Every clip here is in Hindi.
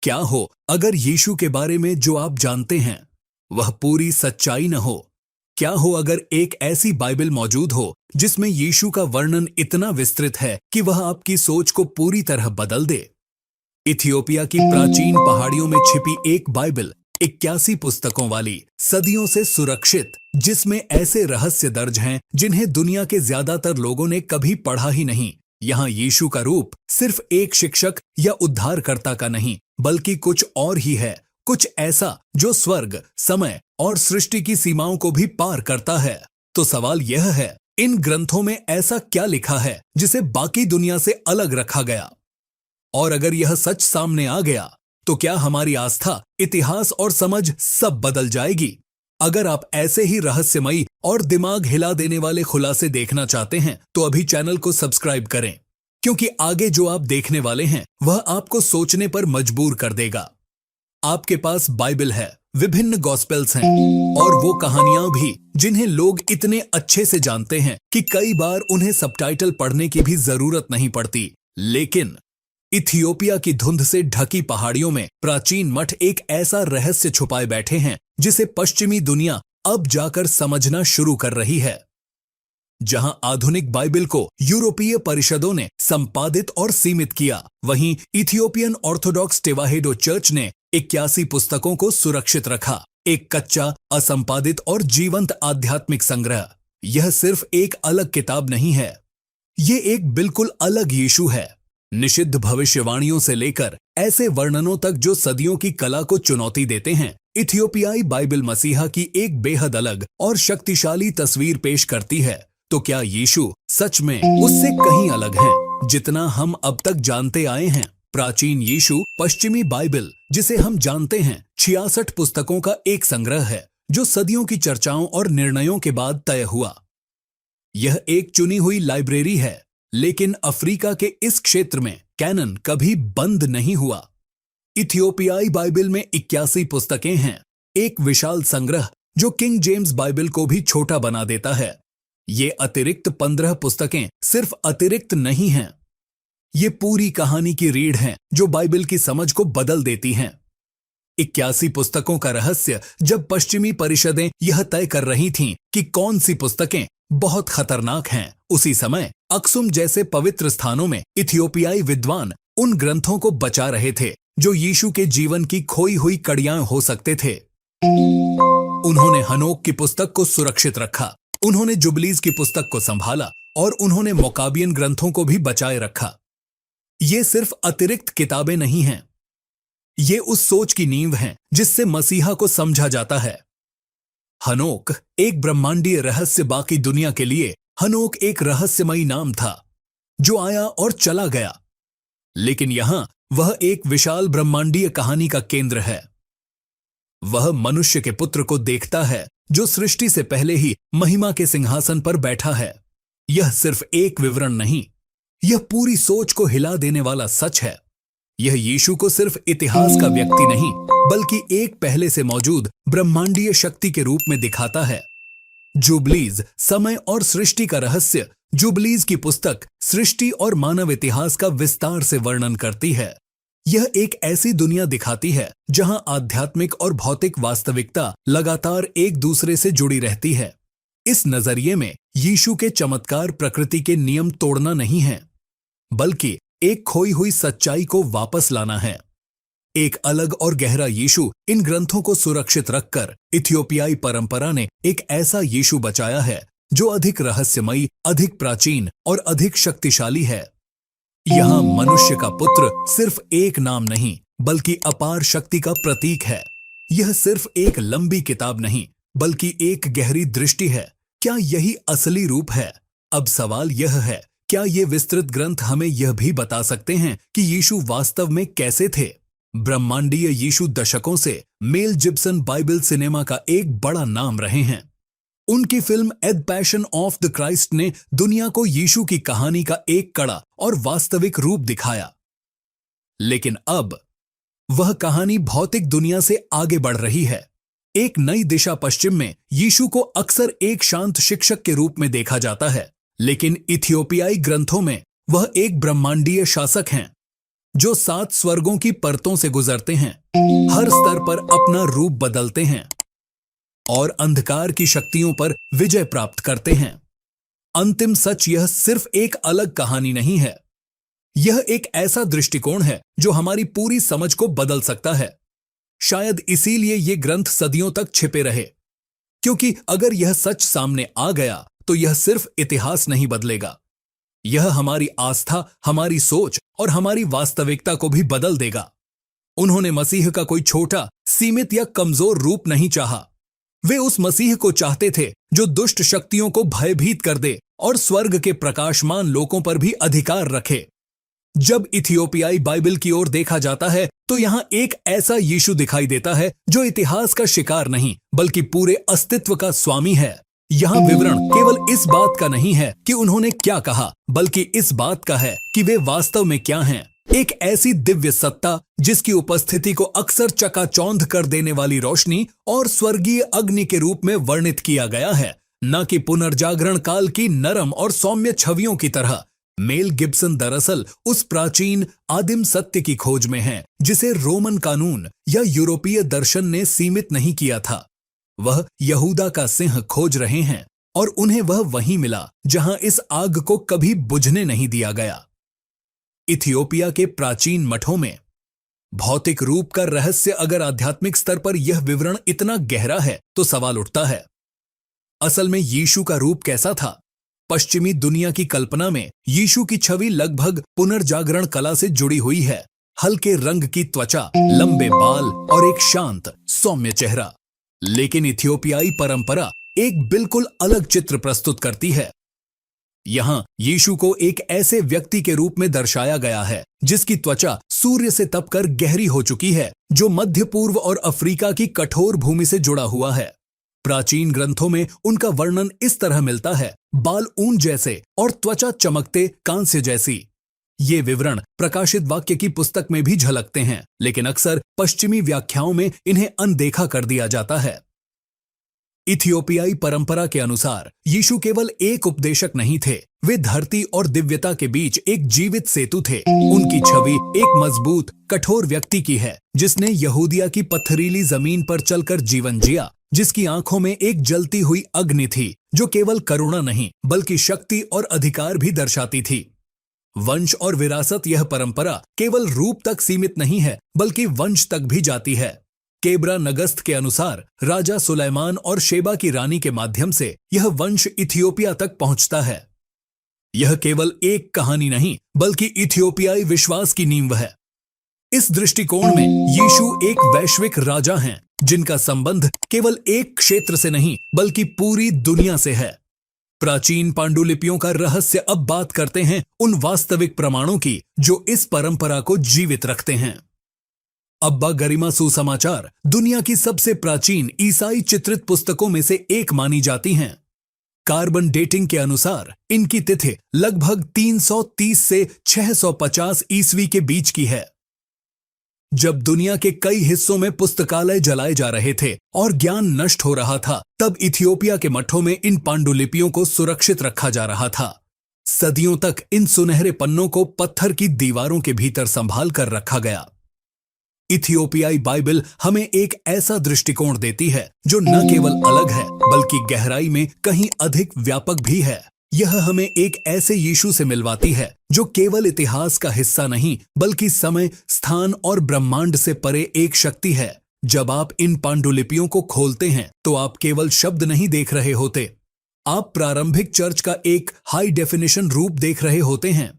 क्या हो अगर यीशु के बारे में जो आप जानते हैं वह पूरी सच्चाई न हो? क्या हो अगर एक ऐसी बाइबल मौजूद हो जिसमें यीशु का वर्णन इतना विस्तृत है कि वह आपकी सोच को पूरी तरह बदल दे? इथियोपिया की प्राचीन पहाड़ियों में छिपी एक बाइबल, 81 पुस्तकों वाली, सदियों से सुरक्षित, जिसमें ऐसे रहस्य दर्ज हैं जिन्हें दुनिया के ज्यादातर लोगों ने कभी पढ़ा ही नहीं। यहाँ यीशु का रूप सिर्फ एक शिक्षक या उद्धारकर्ता का नहीं, बल्कि कुछ और ही है, कुछ ऐसा जो स्वर्ग, समय और सृष्टि की सीमाओं को भी पार करता है। तो सवाल यह है, इन ग्रंथों में ऐसा क्या लिखा है जिसे बाकी दुनिया से अलग रखा गया? और अगर यह सच सामने आ गया तो क्या हमारी आस्था, इतिहास और समझ सब बदल जाएगी? अगर आप ऐसे ही रहस्यमयी और दिमाग हिला देने वाले खुलासे देखना चाहते हैं तो अभी चैनल को सब्सक्राइब करें, क्योंकि आगे जो आप देखने वाले हैं वह आपको सोचने पर मजबूर कर देगा। आपके पास बाइबल है, विभिन्न गॉस्पेल्स हैं और वो कहानियां भी जिन्हें लोग इतने अच्छे से जानते हैं कि कई बार उन्हें सबटाइटल पढ़ने की भी जरूरत नहीं पड़ती। लेकिन इथियोपिया की धुंध से ढकी पहाड़ियों में प्राचीन मठ एक ऐसा रहस्य छुपाए बैठे हैं जिसे पश्चिमी दुनिया अब जाकर समझना शुरू कर रही है। जहां आधुनिक बाइबल को यूरोपीय परिषदों ने संपादित और सीमित किया, वहीं इथियोपियन ऑर्थोडॉक्स टेवाहेडो चर्च ने 81 पुस्तकों को सुरक्षित रखा। एक कच्चा, असंपादित और जीवंत आध्यात्मिक संग्रह। यह सिर्फ एक अलग किताब नहीं है, ये एक बिल्कुल अलग यीशु है। निषिद्ध भविष्यवाणियों से लेकर ऐसे वर्णनों तक जो सदियों की कला को चुनौती देते हैं, इथियोपियाई बाइबल मसीहा की एक बेहद अलग और शक्तिशाली तस्वीर पेश करती है। तो क्या यीशु सच में उससे कहीं अलग है जितना हम अब तक जानते आए हैं? प्राचीन यीशु पश्चिमी बाइबल, जिसे हम जानते हैं, 66 पुस्तकों का एक संग्रह है जो सदियों की चर्चाओं और निर्णयों के बाद तय हुआ। यह एक चुनी हुई लाइब्रेरी है, लेकिन अफ्रीका के इस क्षेत्र में कैनन कभी बंद नहीं हुआ। इथियोपियाई बाइबल में 81 पुस्तकें हैं, एक विशाल संग्रह जो किंग जेम्स बाइबल को भी छोटा बना देता है। ये अतिरिक्त 15 पुस्तकें सिर्फ अतिरिक्त नहीं हैं, ये पूरी कहानी की रीढ़ हैं जो बाइबल की समझ को बदल देती हैं। 81 पुस्तकों का रहस्य जब पश्चिमी परिषदें यह तय कर रही थीं कि कौन सी पुस्तकें बहुत खतरनाक हैं, उसी समय अक्सुम जैसे पवित्र स्थानों में इथियोपियाई विद्वान उन ग्रंथों को बचा रहे थे जो यीशु के जीवन की खोई हुई कड़ियां हो सकते थे। उन्होंने हनोक की पुस्तक को सुरक्षित रखा, उन्होंने जुबलीज की पुस्तक को संभाला और उन्होंने मोकाबियन ग्रंथों को भी बचाए रखा। ये सिर्फ अतिरिक्त किताबें नहीं हैं, ये उस सोच की नींव हैं जिससे मसीहा को समझा जाता है। हनोक एक ब्रह्मांडीय रहस्य, बाकी दुनिया के लिए हनोक एक रहस्यमयी नाम था जो आया और चला गया, लेकिन यहां वह एक विशाल ब्रह्मांडीय कहानी का केंद्र है। वह मनुष्य के पुत्र को देखता है जो सृष्टि से पहले ही महिमा के सिंहासन पर बैठा है। यह सिर्फ एक विवरण नहीं, यह पूरी सोच को हिला देने वाला सच है। यह यीशु को सिर्फ इतिहास का व्यक्ति नहीं, बल्कि एक पहले से मौजूद ब्रह्मांडीय शक्ति के रूप में दिखाता है। जुबलीज, समय और सृष्टि का रहस्य। जुबलीज की पुस्तक सृष्टि और मानव इतिहास का विस्तार से वर्णन करती है। यह एक ऐसी दुनिया दिखाती है जहां आध्यात्मिक और भौतिक वास्तविकता लगातार एक दूसरे से जुड़ी रहती है। इस नजरिए में यीशु के चमत्कार प्रकृति के नियम तोड़ना नहीं है, बल्कि एक खोई हुई सच्चाई को वापस लाना है। एक अलग और गहरा यीशु इन ग्रंथों को सुरक्षित रखकर इथियोपियाई परंपरा ने एक ऐसा यीशु बचाया है जो अधिक रहस्यमयी, अधिक प्राचीन और अधिक शक्तिशाली है। यहां मनुष्य का पुत्र सिर्फ एक नाम नहीं, बल्कि अपार शक्ति का प्रतीक है। यह सिर्फ एक लंबी किताब नहीं, बल्कि एक गहरी दृष्टि है। क्या यही असली रूप है? अब सवाल यह है, क्या ये विस्तृत ग्रंथ हमें यह भी बता सकते हैं कि यीशु वास्तव में कैसे थे? ब्रह्मांडीय यीशु दशकों से मेल जिब्सन बाइबल सिनेमा का एक बड़ा नाम रहे हैं। उनकी फिल्म एद पैशन ऑफ द क्राइस्ट ने दुनिया को यीशु की कहानी का एक कड़ा और वास्तविक रूप दिखाया। लेकिन अब वह कहानी भौतिक दुनिया से आगे बढ़ रही है। एक नई दिशा पश्चिम में यीशु को अक्सर एक शांत शिक्षक के रूप में देखा जाता है, लेकिन इथियोपियाई ग्रंथों में वह एक ब्रह्मांडीय शासक हैं। जो 7 स्वर्गों की परतों से गुजरते हैं, हर स्तर पर अपना रूप बदलते हैं और अंधकार की शक्तियों पर विजय प्राप्त करते हैं। अंतिम सच यह सिर्फ एक अलग कहानी नहीं है, यह एक ऐसा दृष्टिकोण है जो हमारी पूरी समझ को बदल सकता है। शायद इसीलिए ये ग्रंथ सदियों तक छिपे रहे, क्योंकि अगर यह सच सामने आ गया तो यह सिर्फ इतिहास नहीं बदलेगा, यह हमारी आस्था, हमारी सोच और हमारी वास्तविकता को भी बदल देगा। उन्होंने मसीह का कोई छोटा, सीमित या कमजोर रूप नहीं चाहा। वे उस मसीह को चाहते थे जो दुष्ट शक्तियों को भयभीत कर दे और स्वर्ग के प्रकाशमान लोकों पर भी अधिकार रखे। जब इथियोपियाई बाइबल की ओर देखा जाता है तो यहां एक ऐसा यीशु दिखाई देता है जो इतिहास का शिकार नहीं बल्कि पूरे अस्तित्व का स्वामी है। यहाँ विवरण केवल इस बात का नहीं है कि उन्होंने क्या कहा, बल्कि इस बात का है कि वे वास्तव में क्या हैं। एक ऐसी दिव्य सत्ता जिसकी उपस्थिति को अक्सर चकाचौंध कर देने वाली रोशनी और स्वर्गीय अग्नि के रूप में वर्णित किया गया है, न कि पुनर्जागरण काल की नरम और सौम्य छवियों की तरह। मेल गिब्सन दरअसल उस प्राचीन आदिम सत्य की खोज में है जिसे रोमन कानून या यूरोपीय दर्शन ने सीमित नहीं किया था। वह यहूदा का सिंह खोज रहे हैं और उन्हें वह वहीं मिला जहां इस आग को कभी बुझने नहीं दिया गया। इथियोपिया के प्राचीन मठों में भौतिक रूप का रहस्य अगर आध्यात्मिक स्तर पर यह विवरण इतना गहरा है तो सवाल उठता है, असल में यीशु का रूप कैसा था? पश्चिमी दुनिया की कल्पना में यीशु की छवि लगभग पुनर्जागरण कला से जुड़ी हुई है। हल्के रंग की त्वचा, लंबे बाल और एक शांत, सौम्य चेहरा। लेकिन इथियोपियाई परंपरा एक बिल्कुल अलग चित्र प्रस्तुत करती है। यहां यीशु को एक ऐसे व्यक्ति के रूप में दर्शाया गया है जिसकी त्वचा सूर्य से तपकर गहरी हो चुकी है, जो मध्य पूर्व और अफ्रीका की कठोर भूमि से जुड़ा हुआ है। प्राचीन ग्रंथों में उनका वर्णन इस तरह मिलता है, बाल ऊन जैसे और त्वचा चमकते कांस्य जैसी। ये विवरण प्रकाशित वाक्य की पुस्तक में भी झलकते हैं, लेकिन अक्सर पश्चिमी व्याख्याओं में इन्हें अनदेखा कर दिया जाता है। इथियोपियाई परंपरा के अनुसार यीशु केवल एक उपदेशक नहीं थे, वे धरती और दिव्यता के बीच एक जीवित सेतु थे। उनकी छवि एक मजबूत, कठोर व्यक्ति की है जिसने यहूदिया की पथरीली जमीन पर चलकर जीवन जिया, जिसकी आंखों में एक जलती हुई अग्नि थी जो केवल करुणा नहीं बल्कि शक्ति और अधिकार भी दर्शाती थी। वंश और विरासत यह परंपरा केवल रूप तक सीमित नहीं है बल्कि वंश तक भी जाती है। केब्रा नगस्त के अनुसार राजा सुलेमान और शेबा की रानी के माध्यम से यह वंश इथियोपिया तक पहुंचता है। यह केवल एक कहानी नहीं बल्कि इथियोपियाई विश्वास की नींव है। इस दृष्टिकोण में यीशु एक वैश्विक राजा हैं जिनका संबंध केवल एक क्षेत्र से नहीं बल्कि पूरी दुनिया से है। प्राचीन पांडुलिपियों का रहस्य अब बात करते हैं उन वास्तविक प्रमाणों की जो इस परंपरा को जीवित रखते हैं। अब्बा गरिमा सुसमाचार दुनिया की सबसे प्राचीन ईसाई चित्रित पुस्तकों में से एक मानी जाती हैं। कार्बन डेटिंग के अनुसार इनकी तिथि लगभग 330 से 650 ईस्वी के बीच की है। जब दुनिया के कई हिस्सों में पुस्तकालय जलाए जा रहे थे और ज्ञान नष्ट हो रहा था, तब इथियोपिया के मठों में इन पांडुलिपियों को सुरक्षित रखा जा रहा था। सदियों तक इन सुनहरे पन्नों को पत्थर की दीवारों के भीतर संभाल कर रखा गया। इथियोपियाई बाइबल हमें एक ऐसा दृष्टिकोण देती है जो न केवल अलग है बल्कि गहराई में कहीं अधिक व्यापक भी है। यह हमें एक ऐसे यीशु से मिलवाती है जो केवल इतिहास का हिस्सा नहीं बल्कि समय, स्थान और ब्रह्मांड से परे एक शक्ति है। जब आप इन पांडुलिपियों को खोलते हैं तो आप केवल शब्द नहीं देख रहे होते, आप प्रारंभिक चर्च का एक हाई डेफिनेशन रूप देख रहे होते हैं।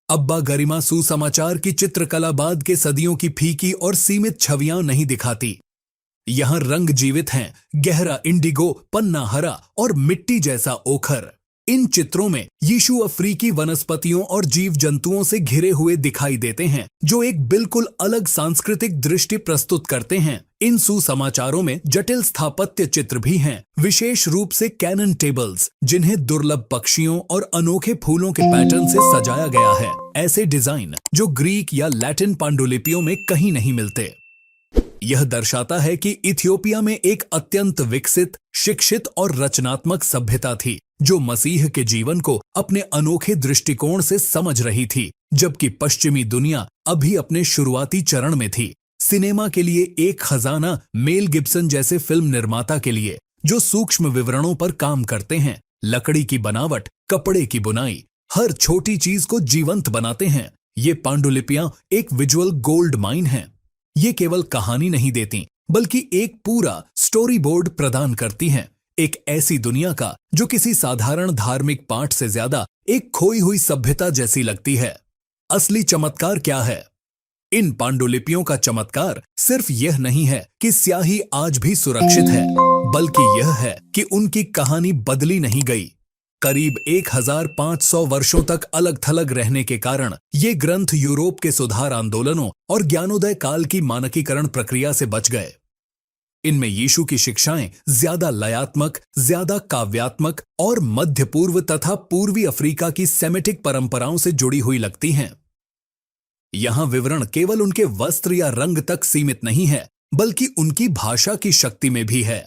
अब्बा गरिमा सुसमाचार की चित्रकला बाद के सदियों की फीकी और सीमित छवियां नहीं दिखाती। यहां रंग जीवित हैं, गहरा इंडिगो, पन्ना हरा और मिट्टी जैसा ओखर। इन चित्रों में यीशु अफ्रीकी वनस्पतियों और जीव जंतुओं से घिरे हुए दिखाई देते हैं जो एक बिल्कुल अलग सांस्कृतिक दृष्टि प्रस्तुत करते हैं। इन सुसमाचारों में जटिल स्थापत्य चित्र भी हैं, विशेष रूप से कैनन टेबल्स जिन्हें दुर्लभ पक्षियों और अनोखे फूलों के पैटर्न से सजाया गया है। ऐसे डिजाइन जो ग्रीक या लैटिन पांडुलिपियों में कहीं नहीं मिलते। यह दर्शाता है कि इथियोपिया में एक अत्यंत विकसित, शिक्षित और रचनात्मक सभ्यता थी जो मसीह के जीवन को अपने अनोखे दृष्टिकोण से समझ रही थी, जबकि पश्चिमी दुनिया अभी अपने शुरुआती चरण में थी। सिनेमा के लिए एक खजाना मेल गिब्सन जैसे फिल्म निर्माता के लिए, जो सूक्ष्म विवरणों पर काम करते हैं, लकड़ी की बनावट, कपड़े की बुनाई, हर छोटी चीज को जीवंत बनाते हैं। ये पांडुलिपियां एक विजुअल गोल्ड माइन हैं। ये केवल कहानी नहीं देती, बल्कि एक पूरा स्टोरी बोर्ड प्रदान करती हैं, एक ऐसी दुनिया का जो किसी साधारण धार्मिक पाठ से ज्यादा एक खोई हुई सभ्यता जैसी लगती है। असली चमत्कार क्या है? इन पांडुलिपियों का चमत्कार सिर्फ यह नहीं है कि स्याही आज भी सुरक्षित है, बल्कि यह है कि उनकी कहानी बदली नहीं गई। करीब 1500 वर्षों तक अलग थलग रहने के कारण ये ग्रंथ यूरोप के सुधार आंदोलनों और ज्ञानोदय काल की मानकीकरण प्रक्रिया से बच गए। इनमें यीशु की शिक्षाएं ज्यादा लयात्मक, ज्यादा काव्यात्मक और मध्य पूर्व तथा पूर्वी अफ्रीका की सेमेटिक परंपराओं से जुड़ी हुई लगती हैं। यहां विवरण केवल उनके वस्त्र या रंग तक सीमित नहीं है, बल्कि उनकी भाषा की शक्ति में भी है।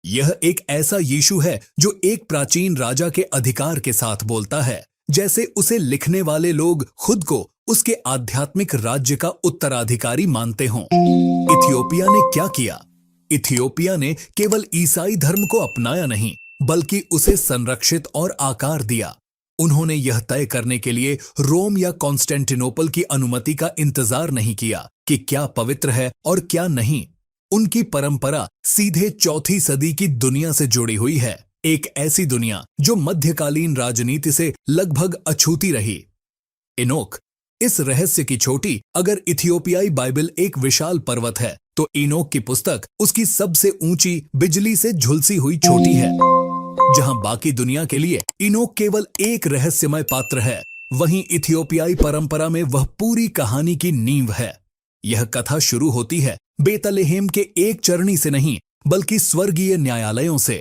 यह एक ऐसा यीशु है जो एक प्राचीन राजा के अधिकार के साथ बोलता है, जैसे उसे लिखने वाले लोग खुद को उसके आध्यात्मिक राज्य का उत्तराधिकारी मानते हों। इथियोपिया ने क्या किया? इथियोपिया ने केवल ईसाई धर्म को अपनाया नहीं, बल्कि उसे संरक्षित और आकार दिया। उन्होंने यह तय करने के लिए रोम या कॉन्स्टेंटिनोपल की अनुमति का इंतजार नहीं किया कि क्या पवित्र है और क्या नहीं। उनकी परंपरा सीधे 4वीं सदी की दुनिया से जुड़ी हुई है, एक ऐसी दुनिया जो मध्यकालीन राजनीति से लगभग अछूती रही। इनोक, इस रहस्य की छोटी, अगर इथियोपियाई बाइबल एक विशाल पर्वत है, तो इनोक की पुस्तक उसकी सबसे ऊंची, बिजली से झुलसी हुई चोटी है। जहां बाकी दुनिया के लिए इनोक केवल एक रहस्यमय पात्र है, वहीं इथियोपियाई परंपरा में वह पूरी कहानी की नींव है। यह कथा शुरू होती है बेतलेहेम के एक चरणी से नहीं, बल्कि स्वर्गीय न्यायालयों से।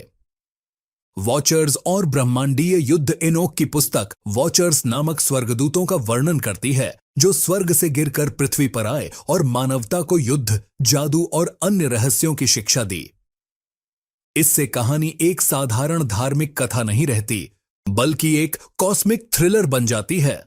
वॉचर्स और ब्रह्मांडीय युद्ध इनोक की पुस्तक वॉचर्स नामक स्वर्गदूतों का वर्णन करती है, जो स्वर्ग से गिरकर पृथ्वी पर आए और मानवता को युद्ध, जादू और अन्य रहस्यों की शिक्षा दी। इससे कहानी एक साधारण धार्मिक कथा नहीं रहती, बल्कि एक कॉस्मिक थ्रिलर बन जाती है।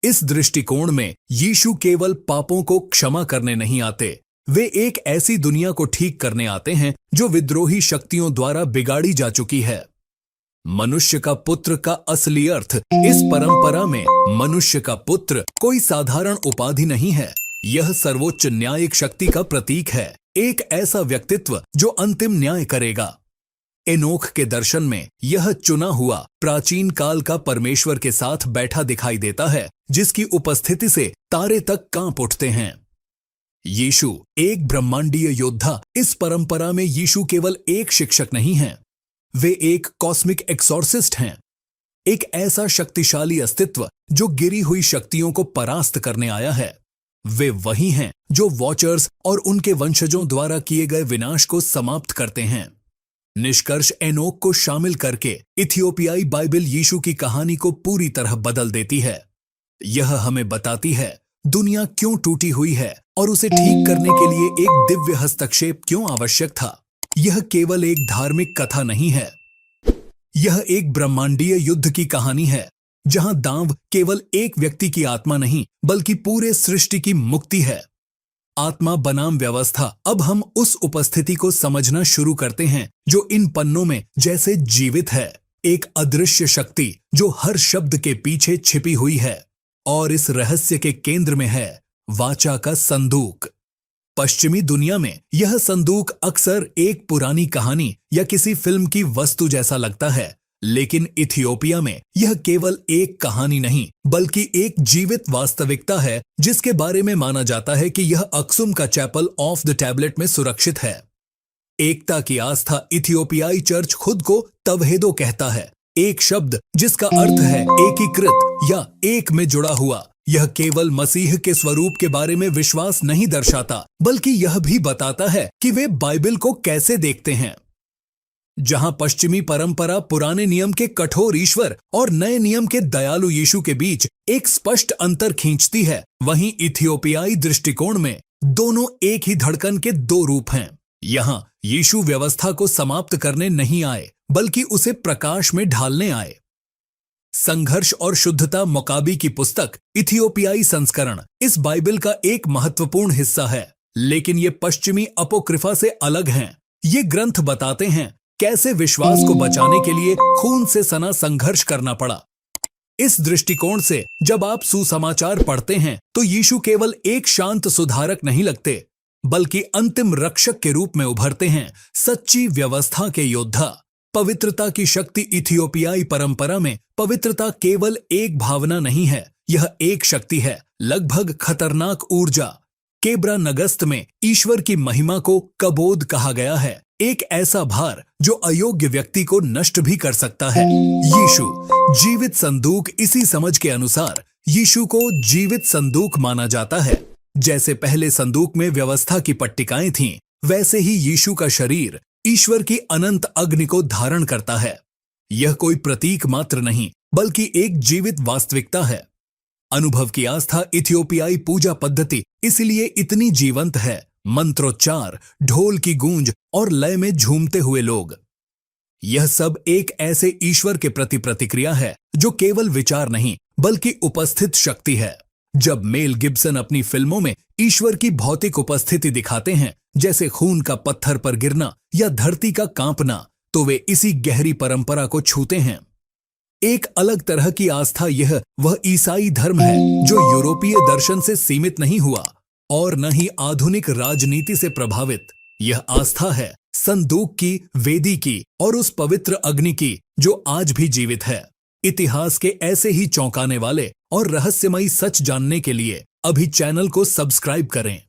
इस दृष्टिकोण में यीशु केवल पापों को क्षमा करने नहीं आते, वे एक ऐसी दुनिया को ठीक करने आते हैं जो विद्रोही शक्तियों द्वारा बिगाड़ी जा चुकी है। मनुष्य का पुत्र का असली अर्थ इस परंपरा में मनुष्य का पुत्र कोई साधारण उपाधि नहीं है, यह सर्वोच्च न्यायिक शक्ति का प्रतीक है, एक ऐसा व्यक्तित्व जो अंतिम न्याय करेगा। एनोख के दर्शन में यह चुना हुआ प्राचीन काल का परमेश्वर के साथ बैठा दिखाई देता है, जिसकी उपस्थिति से तारे तक कांप उठते हैं। यीशु एक ब्रह्मांडीय योद्धा। इस परंपरा में यीशु केवल एक शिक्षक नहीं हैं, वे एक कॉस्मिक एक्सॉर्सिस्ट हैं, एक ऐसा शक्तिशाली अस्तित्व जो गिरी हुई शक्तियों को परास्त करने आया है। वे वही हैं जो वॉचर्स और उनके वंशजों द्वारा किए गए विनाश को समाप्त करते हैं। निष्कर्ष एनोक को शामिल करके इथियोपियाई बाइबल यीशु की कहानी को पूरी तरह बदल देती है। यह हमें बताती है दुनिया क्यों टूटी हुई है और उसे ठीक करने के लिए एक दिव्य हस्तक्षेप क्यों आवश्यक था। यह केवल एक धार्मिक कथा नहीं है, यह एक ब्रह्मांडीय युद्ध की कहानी है, जहां दांव केवल एक व्यक्ति की आत्मा नहीं बल्कि पूरे सृष्टि की मुक्ति है। आत्मा बनाम व्यवस्था। अब हम उस उपस्थिति को समझना शुरू करते हैं जो इन पन्नों में जैसे जीवित है, एक अदृश्य शक्ति जो हर शब्द के पीछे छिपी हुई है, और इस रहस्य के केंद्र में है वाचा का संदूक। पश्चिमी दुनिया में यह संदूक अक्सर एक पुरानी कहानी या किसी फिल्म की वस्तु जैसा लगता है, लेकिन इथियोपिया में यह केवल एक कहानी नहीं बल्कि एक जीवित वास्तविकता है, जिसके बारे में माना जाता है कि यह अक्सुम का चैपल ऑफ द टैबलेट में सुरक्षित है। एकता की आस्था। इथियोपियाई चर्च खुद को तवहेदो कहता है, एक शब्द जिसका अर्थ है एकीकृत या एक में जुड़ा हुआ। यह केवल मसीह के स्वरूप के बारे में विश्वास नहीं दर्शाता, बल्कि यह भी बताता है कि वे बाइबल को कैसे देखते हैं। जहां पश्चिमी परंपरा पुराने नियम के कठोर ईश्वर और नए नियम के दयालु यीशु के बीच एक स्पष्ट अंतर खींचती है, वहीं इथियोपियाई दृष्टिकोण में दोनों एक ही धड़कन के दो रूप हैं। यहाँ यीशु व्यवस्था को समाप्त करने नहीं आए, बल्कि उसे प्रकाश में ढालने आए। संघर्ष और शुद्धता मकाबी की पुस्तक इथियोपियाई संस्करण इस बाइबल का एक महत्वपूर्ण हिस्सा है, लेकिन ये पश्चिमी अपोक्रिफा से अलग हैं। ये ग्रंथ बताते हैं कैसे विश्वास को बचाने के लिए खून से सना संघर्ष करना पड़ा। इस दृष्टिकोण से जब आप सुसमाचार पढ़ते हैं तो यीशु केवल एक शांत सुधारक नहीं लगते, बल्कि अंतिम रक्षक के रूप में उभरते हैं, सच्ची व्यवस्था के योद्धा। पवित्रता की शक्ति इथियोपियाई परंपरा में पवित्रता केवल एक भावना नहीं है, यह एक शक्ति है, लगभग खतरनाक ऊर्जा। केब्रा नगस्त में ईश्वर की महिमा को कबोध कहा गया है, एक ऐसा भार जो अयोग्य व्यक्ति को नष्ट भी कर सकता है। यीशु जीवित संदूक इसी समझ के अनुसार यीशु को जीवित संदूक माना जाता है। जैसे पहले संदूक में व्यवस्था की पट्टिकाएं थीं, वैसे ही यीशु का शरीर ईश्वर की अनंत अग्नि को धारण करता है। यह कोई प्रतीक मात्र नहीं, बल्कि एक जीवित वास्तविकता है। अनुभव की आस्था इथियोपियाई पूजा पद्धति इसलिए इतनी जीवंत है। मंत्रोच्चार, ढोल की गूंज और लय में झूमते हुए लोग, यह सब एक ऐसे ईश्वर के प्रति प्रतिक्रिया है जो केवल विचार नहीं, बल्कि उपस्थित शक्ति है। जब मेल गिब्सन अपनी फिल्मों में ईश्वर की भौतिक उपस्थिति दिखाते हैं, जैसे खून का पत्थर पर गिरना या धरती का कांपना, तो वे इसी गहरी परंपरा को छूते हैं। एक अलग तरह की आस्था यह वह ईसाई धर्म है जो यूरोपीय दर्शन से सीमित नहीं हुआ और न ही आधुनिक राजनीति से प्रभावित। यह आस्था है संदूक की, वेदी की और उस पवित्र अग्नि की जो आज भी जीवित है। इतिहास के ऐसे ही चौंकाने वाले और रहस्यमयी सच जानने के लिए अभी चैनल को सब्सक्राइब करें,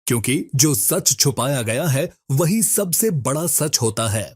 क्योंकि जो सच छुपाया गया है वही सबसे बड़ा सच होता है।